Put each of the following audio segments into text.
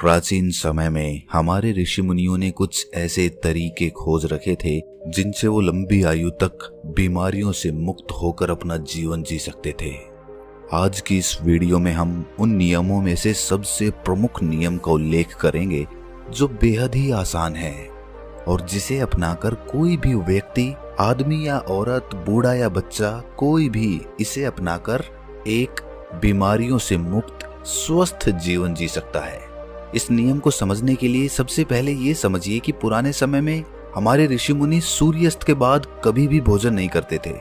प्राचीन समय में हमारे ऋषि मुनियों ने कुछ ऐसे तरीके खोज रखे थे जिनसे वो लंबी आयु तक बीमारियों से मुक्त होकर अपना जीवन जी सकते थे। आज की इस वीडियो में हम उन नियमों में से सबसे प्रमुख नियम का उल्लेख करेंगे जो बेहद ही आसान है और जिसे अपनाकर कोई भी व्यक्ति, आदमी या औरत, बूढ़ा या बच्चा, कोई भी इसे अपनाकर एक बीमारियों से मुक्त स्वस्थ जीवन जी सकता है। इस नियम को समझने के लिए सबसे पहले ये समझिए कि पुराने समय में हमारे ऋषि मुनि सूर्यास्त के बाद कभी भी भोजन नहीं करते थे।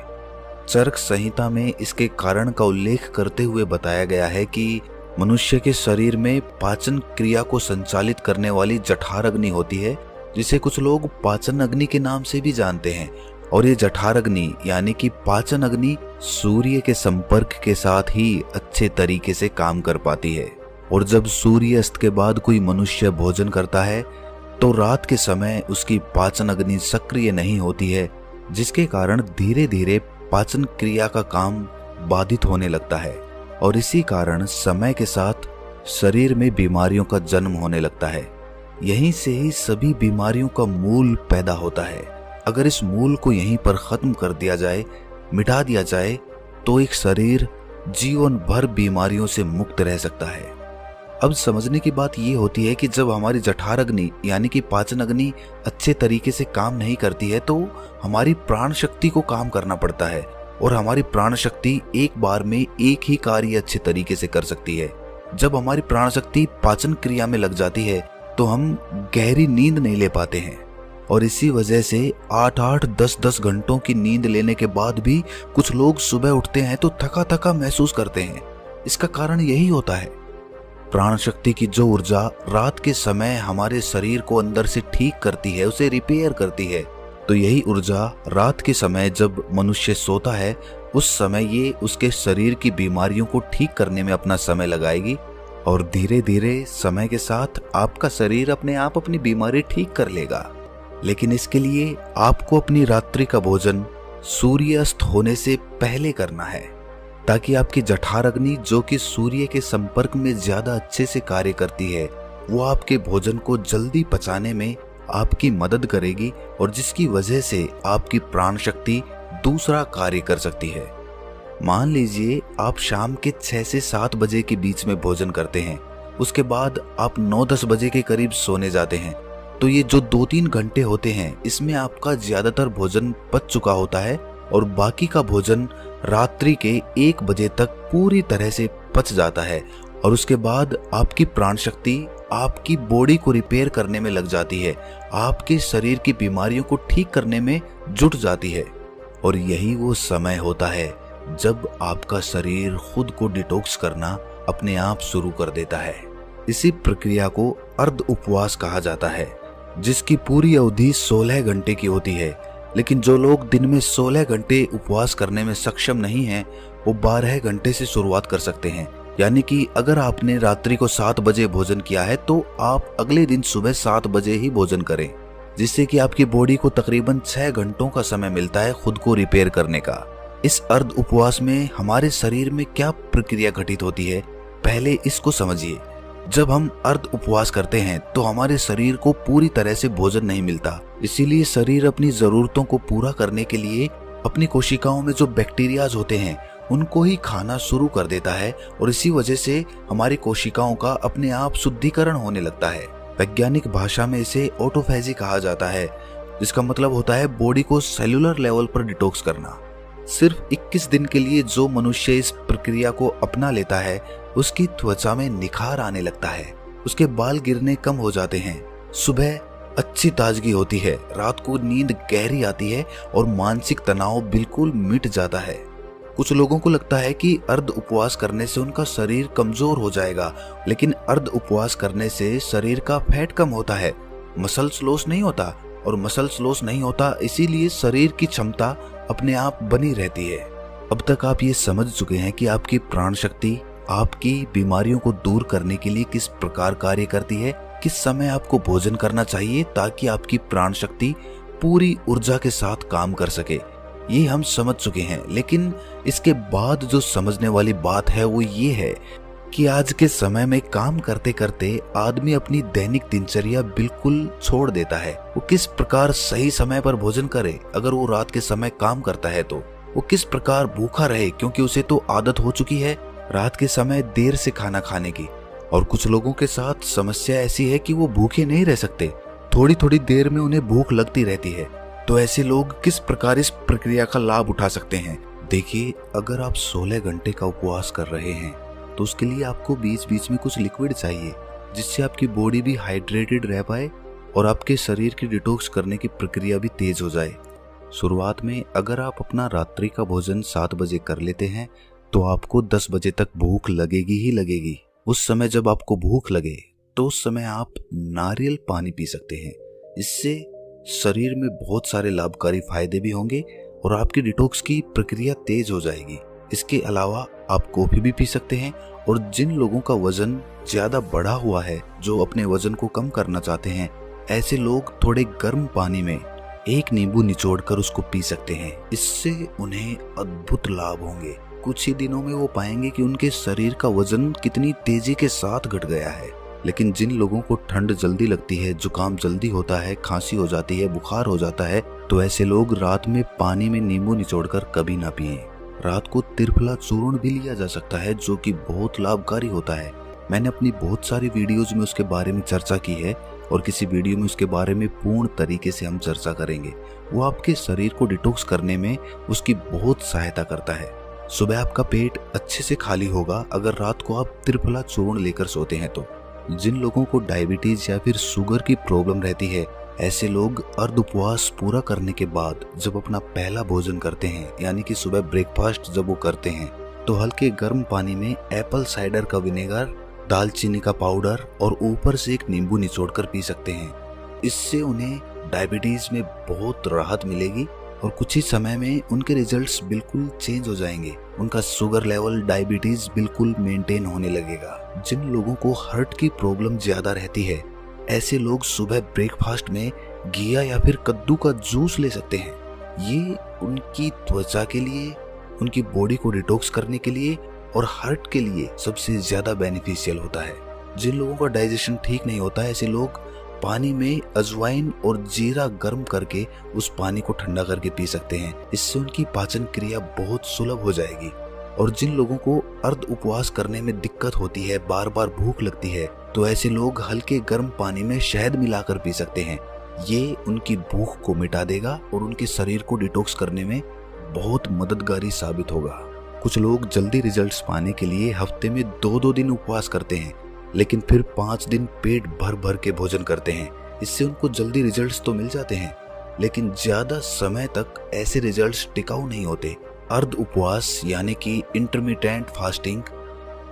चरक संहिता में इसके कारण का उल्लेख करते हुए बताया गया है कि मनुष्य के शरीर में पाचन क्रिया को संचालित करने वाली जठर अग्नि होती है, जिसे कुछ लोग पाचन अग्नि के नाम से भी जानते हैं। और ये जठर अग्नि यानी कि पाचन अग्नि सूर्य के संपर्क के साथ ही अच्छे तरीके से काम कर पाती है। और जब सूर्यास्त के बाद कोई मनुष्य भोजन करता है तो रात के समय उसकी पाचन अग्नि सक्रिय नहीं होती है, जिसके कारण धीरे धीरे पाचन क्रिया का काम बाधित होने लगता है और इसी कारण समय के साथ शरीर में बीमारियों का जन्म होने लगता है। यहीं से ही सभी बीमारियों का मूल पैदा होता है। अगर इस मूल को यहीं पर खत्म कर दिया जाए, मिटा दिया जाए, तो एक शरीर जीवन भर बीमारियों से मुक्त रह सकता है। अब समझने की बात यह होती है कि जब हमारी जठर अग्नि यानी कि पाचन अग्नि अच्छे तरीके से काम नहीं करती है तो हमारी प्राण शक्ति को काम करना पड़ता है और हमारी प्राण शक्ति एक बार में एक ही कार्य अच्छे तरीके से कर सकती है। जब हमारी प्राण शक्ति पाचन क्रिया में लग जाती है तो हम गहरी नींद नहीं ले पाते हैं और इसी वजह से 8-8, 10-10 घंटों की नींद लेने के बाद भी कुछ लोग सुबह उठते हैं तो थका थका महसूस करते हैं। इसका कारण यही होता है। प्राण शक्ति की जो ऊर्जा रात के समय हमारे शरीर को अंदर से ठीक करती है, उसे रिपेयर करती है, तो यही ऊर्जा रात के समय जब मनुष्य सोता है उस समय ये उसके शरीर की बीमारियों को ठीक करने में अपना समय लगाएगी और धीरे धीरे समय के साथ आपका शरीर अपने आप अपनी बीमारी ठीक कर लेगा। लेकिन इसके लिए आपको अपनी रात्रि का भोजन सूर्यास्त होने से पहले करना है ताकि आपकी जठर अग्नि, जो कि सूर्य के संपर्क में ज्यादा अच्छे से कार्य करती है, वो आपके भोजन को जल्दी पचाने में आपकी मदद करेगी और जिसकी वजह से आपकी प्राण शक्ति दूसरा कार्य कर सकती है। मान लीजिए आप शाम के 6 से 7 बजे के बीच में भोजन करते हैं, उसके बाद आप 9-10 बजे के करीब सोने जाते हैं, तो ये जो 2-3 घंटे होते हैं इसमें आपका ज्यादातर भोजन पच चुका होता है और बाकी का भोजन रात्रि के 1 बजे तक पूरी तरह से पच जाता है और उसके बाद आपकी प्राण शक्ति आपकी बॉडी को रिपेयर करने में लग जाती है, आपके शरीर की बीमारियों को ठीक करने में जुट जाती है। और यही वो समय होता है जब आपका शरीर खुद को डिटॉक्स करना अपने आप शुरू कर देता है। इसी प्रक्रिया को अर्ध उपवास कहा जाता है, जिसकी पूरी अवधि 16 घंटे की होती है। लेकिन जो लोग दिन में 16 घंटे उपवास करने में सक्षम नहीं हैं, वो 12 घंटे से शुरुआत कर सकते हैं। यानी कि अगर आपने रात्रि को 7 बजे भोजन किया है तो आप अगले दिन सुबह 7 बजे ही भोजन करें, जिससे कि आपकी बॉडी को तकरीबन 6 घंटों का समय मिलता है खुद को रिपेयर करने का। इस अर्ध उपवास में हमारे शरीर में क्या प्रक्रिया घटित होती है, पहले इसको समझिए। जब हम अर्ध उपवास करते हैं तो हमारे शरीर को पूरी तरह से भोजन नहीं मिलता, इसीलिए शरीर अपनी जरूरतों को पूरा करने के लिए अपनी कोशिकाओं में जो बैक्टीरियाज होते हैं उनको ही खाना शुरू कर देता है और इसी वजह से हमारी कोशिकाओं का अपने आप शुद्धिकरण होने लगता है। वैज्ञानिक भाषा में इसे ऑटोफेजी कहा जाता है, जिसका मतलब होता है बॉडी को सेलुलर लेवल पर डिटॉक्स करना। सिर्फ 21 दिन के लिए जो मनुष्य इस प्रक्रिया को अपना लेता है उसकी त्वचा में निखार आने लगता है, उसके बाल गिरने कम हो जाते हैं, सुबह अच्छी ताजगी होती है, रात को नींद गहरी आती है और मानसिक तनाव बिल्कुल मिट जाता है। कुछ लोगों को लगता है कि अर्ध उपवास करने से उनका शरीर कमजोर हो जाएगा, लेकिन अर्ध उपवास करने से शरीर का फैट कम होता है, मसल्स लॉस नहीं होता और मसल्स लॉस नहीं होता इसीलिए शरीर की क्षमता अपने आप बनी रहती है। अब तक आप ये समझ चुके हैं कि आपकी प्राण शक्ति आपकी बीमारियों को दूर करने के लिए किस प्रकार कार्य करती है, किस समय आपको भोजन करना चाहिए ताकि आपकी प्राण शक्ति पूरी ऊर्जा के साथ काम कर सके। ये हम समझ चुके हैं, लेकिन इसके बाद जो समझने वाली बात है वो ये है कि आज के समय में काम करते करते आदमी अपनी दैनिक दिनचर्या बिल्कुल छोड़ देता है। वो किस प्रकार सही समय पर भोजन करे अगर वो रात के समय काम करता है तो वो किस प्रकार भूखा रहे क्योंकि उसे तो आदत हो चुकी है रात के समय देर से खाना खाने की। और कुछ लोगों के साथ समस्या ऐसी है कि वो भूखे नहीं रह सकते, थोड़ी थोड़ी देर में उन्हें भूख लगती रहती है। तो ऐसे लोग किस प्रकार इस प्रक्रिया का लाभ उठा सकते हैं? देखिए, अगर आप 16 घंटे का उपवास कर रहे हैं तो उसके लिए आपको बीच बीच में कुछ लिक्विड चाहिए जिससे आपकी बॉडी भी हाइड्रेटेड रह पाए और आपके शरीर की डिटॉक्स करने की प्रक्रिया भी तेज हो जाए। शुरुआत में अगर आप अपना रात्रि का भोजन 7 बजे कर लेते हैं तो आपको 10 बजे तक भूख लगेगी ही लगेगी। उस समय जब आपको भूख लगे तो उस समय आप नारियल पानी पी सकते हैं। इससे शरीर में बहुत सारे लाभकारी फायदे भी होंगे और आपकी डिटॉक्स की प्रक्रिया तेज हो जाएगी। इसके अलावा आप कॉफी भी पी सकते हैं और जिन लोगों का वजन ज्यादा बढ़ा हुआ है, जो अपने वजन को कम करना चाहते हैं, ऐसे लोग थोड़े गर्म पानी में 1 नींबू निचोड़कर उसको पी सकते हैं। इससे उन्हें अद्भुत लाभ होंगे। कुछ ही दिनों में वो पाएंगे कि उनके शरीर का वजन कितनी तेजी के साथ घट गया है। लेकिन जिन लोगों को ठंड जल्दी लगती है, जुकाम जल्दी होता है, खांसी हो जाती है, बुखार हो जाता है, तो ऐसे लोग रात में पानी में नींबू निचोड़कर कभी ना पिएं। रात को त्रिफला चूर्ण भी लिया जा सकता है जो कि बहुत लाभकारी होता है। मैंने अपनी बहुत सारी वीडियोज में उसके बारे में चर्चा की है और किसी वीडियो में उसके बारे में पूर्ण तरीके से हम चर्चा करेंगे। वो आपके शरीर को डिटॉक्स करने में उसकी बहुत सहायता करता है। सुबह आपका पेट अच्छे से खाली होगा अगर रात को आप त्रिफला चूर्ण लेकर सोते हैं तो। जिन लोगों को डायबिटीज या फिर शुगर की प्रॉब्लम रहती है, ऐसे लोग अर्ध उपवास पूरा करने के बाद जब अपना पहला भोजन करते हैं, यानी कि सुबह ब्रेकफास्ट जब वो करते हैं, तो हल्के गर्म पानी में एप्पल साइडर का विनेगर, दालचीनी का पाउडर और ऊपर से 1 नींबू निचोड़कर पी सकते हैं। इससे उन्हें डायबिटीज में बहुत राहत मिलेगी और कुछ ही समय में उनके रिजल्ट्स बिल्कुल चेंज हो जाएंगे। उनका शुगर लेवल, डायबिटीज बिल्कुल मेंटेन होने लगेगा। जिन लोगों को हार्ट की प्रॉब्लम ज्यादा रहती है, ऐसे लोग सुबह ब्रेकफास्ट में घिया या फिर कद्दू का जूस ले सकते हैं। ये उनकी त्वचा के लिए, उनकी बॉडी को डिटॉक्स करने के लिए और हार्ट के लिए सबसे ज्यादा बेनिफिशियल होता है। जिन लोगों का डाइजेशन ठीक नहीं होता, ऐसे लोग पानी में अजवाइन और जीरा गर्म करके उस पानी को ठंडा करके पी सकते हैं। इससे उनकी पाचन क्रिया बहुत सुलभ हो जाएगी। और जिन लोगों को अर्ध उपवास करने में दिक्कत होती है, बार बार भूख लगती है, तो ऐसे लोग हल्के गर्म पानी में शहद मिलाकर पी सकते हैं। ये उनकी भूख को मिटा देगा और उनके शरीर को डिटॉक्स करने में बहुत मददगारी साबित होगा। कुछ लोग जल्दी रिजल्ट्स पाने के लिए हफ्ते में 2-2 दिन उपवास करते हैं, लेकिन फिर 5 दिन पेट भर भर के भोजन करते हैं। इससे उनको जल्दी रिजल्ट्स तो मिल जाते हैं, लेकिन ज्यादा समय तक ऐसे रिजल्ट्स टिकाऊ नहीं होते। अर्ध उपवास यानी कि इंटरमिटेंट फास्टिंग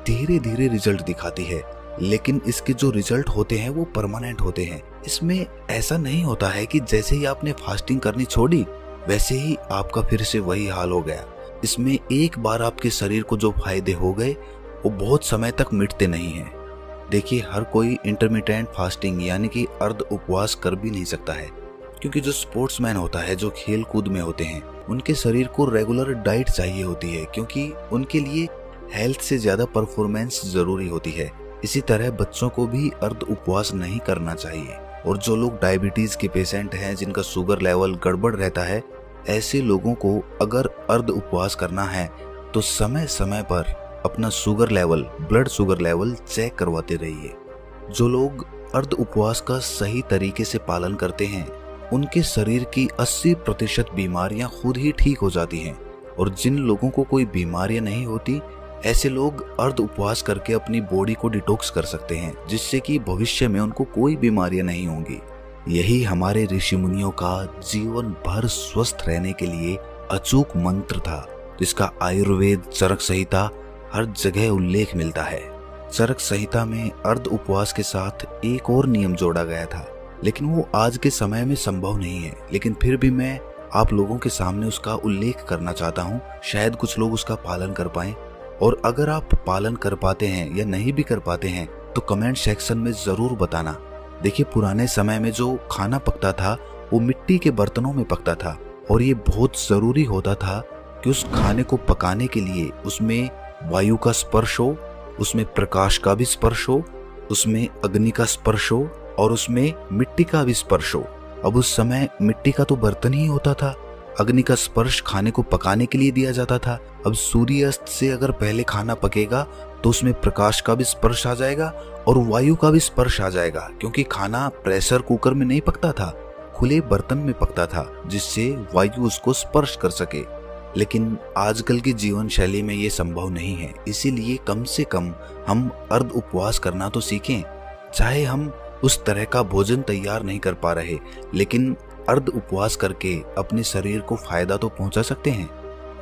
धीरे धीरे रिजल्ट दिखाती है, लेकिन इसके जो रिजल्ट होते हैं वो परमानेंट होते हैं। इसमें ऐसा नहीं होता है कि जैसे ही आपने फास्टिंग करनी छोड़ी वैसे ही आपका फिर से वही हाल हो गया। इसमें एक बार आपके शरीर को जो फायदे हो गए वो बहुत समय तक मिटते नहीं हैं। देखिए, हर कोई इंटरमिटेंट फास्टिंग यानी कि अर्ध उपवास कर भी नहीं सकता है, क्योंकि जो स्पोर्ट्समैन होता है, जो खेल कूद में होते हैं, उनके शरीर को रेगुलर डाइट चाहिए होती है, क्योंकि उनके लिए हेल्थ से ज्यादा परफॉर्मेंस जरूरी होती है। इसी तरह बच्चों को भी अर्ध उपवास नहीं करना चाहिए। और जो लोग डायबिटीज के पेशेंट हैं, जिनका शुगर लेवल गड़बड़ रहता है, ऐसे लोगों को अगर अर्ध उपवास करना है तो समय समय पर अपना sugar level, blood sugar level check करवाते रहिए। जो लोग अर्ध उपवास का सही तरीके से पालन करते हैं, उनके शरीर की 80% बीमारियां खुद ही ठीक हो जाती हैं। और जिन लोगों को कोई बीमारियां नहीं होती, ऐसे लोग अर्ध उपवास करके अपनी बॉडी को डिटॉक्स कर सकते हैं, जिससे कि भविष्य में उनको कोई बीमारियां नहीं होंगी। यही हमारे ऋषि मुनियों का जीवन भर स्वस्थ रहने के लिए अचूक मंत्र था, जिसका आयुर्वेद चरक संहिता हर जगह उल्लेख मिलता है। चरक संहिता में अर्ध उपवास के साथ एक और नियम जोड़ा गया था, लेकिन वो आज के समय में संभव नहीं है। लेकिन फिर भी मैं आप लोगों के सामने उसका उल्लेख करना चाहता हूँ, शायद कुछ लोग उसका पालन कर पाएं। और अगर आप पालन कर पाते हैं या नहीं भी कर पाते हैं तो कमेंट सेक्शन में जरूर बताना। देखिए, पुराने समय में जो खाना पकता था वो मिट्टी के बर्तनों में पकता था, और ये बहुत जरूरी होता था कि उस खाने को पकाने के लिए उसमें वायु का स्पर्श हो उसमें प्रकाश का भी स्पर्श हो, उसमें अग्नि का स्पर्श हो और उसमें मिट्टी का भी स्पर्श हो। अब उस समय मिट्टी का तो बर्तन ही होता था, अग्नि का स्पर्श खाने को पकाने के लिए दिया जाता था। अब सूर्यास्त से अगर पहले खाना पकेगा तो उसमें प्रकाश का भी स्पर्श आ जाएगा और वायु का भी स्पर्श आ जाएगा, क्योंकि खाना प्रेशर कुकर में नहीं पकता था, खुले बर्तन में पकता था, जिससे वायु उसको स्पर्श कर सके। लेकिन आजकल की जीवन शैली में ये संभव नहीं है, इसीलिए कम से कम हम अर्ध उपवास करना तो सीखें। चाहे हम उस तरह का भोजन तैयार नहीं कर पा रहे, लेकिन अर्ध उपवास करके अपने शरीर को फायदा तो पहुंचा सकते हैं।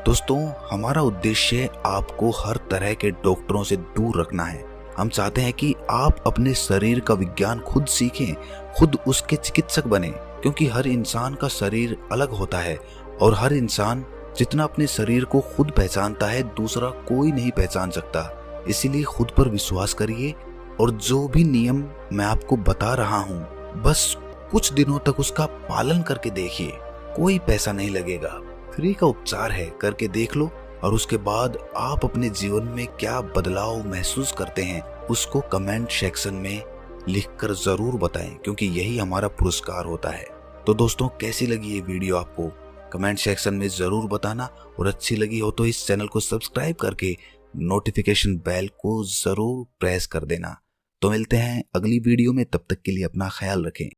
दोस्तों, हमारा उद्देश्य आपको हर तरह के डॉक्टरों से दूर रखना है। हम चाहते हैं कि आप अपने शरीर का विज्ञान खुद सीखें, खुद उसके चिकित्सक बने, क्योंकि हर इंसान का शरीर अलग होता है और हर इंसान जितना अपने शरीर को खुद पहचानता है, दूसरा कोई नहीं पहचान सकता। इसीलिए खुद पर विश्वास करिए और जो भी नियम मैं आपको बता रहा हूँ, बस कुछ दिनों तक उसका पालन करके देखिए। कोई पैसा नहीं लगेगा, फ्री का उपचार है, करके देख लो और उसके बाद आप अपने जीवन में क्या बदलाव महसूस करते हैं उसको कमेंट सेक्शन में लिखकर जरूर बताएं, क्योंकि यही हमारा पुरस्कार होता है। तो दोस्तों, कैसी लगी ये वीडियो आपको कमेंट सेक्शन में जरूर बताना, और अच्छी लगी हो तो इस चैनल को सब्सक्राइब करके नोटिफिकेशन बेल को जरूर प्रेस कर देना। तो मिलते हैं अगली वीडियो में, तब तक के लिए अपना ख्याल रखें।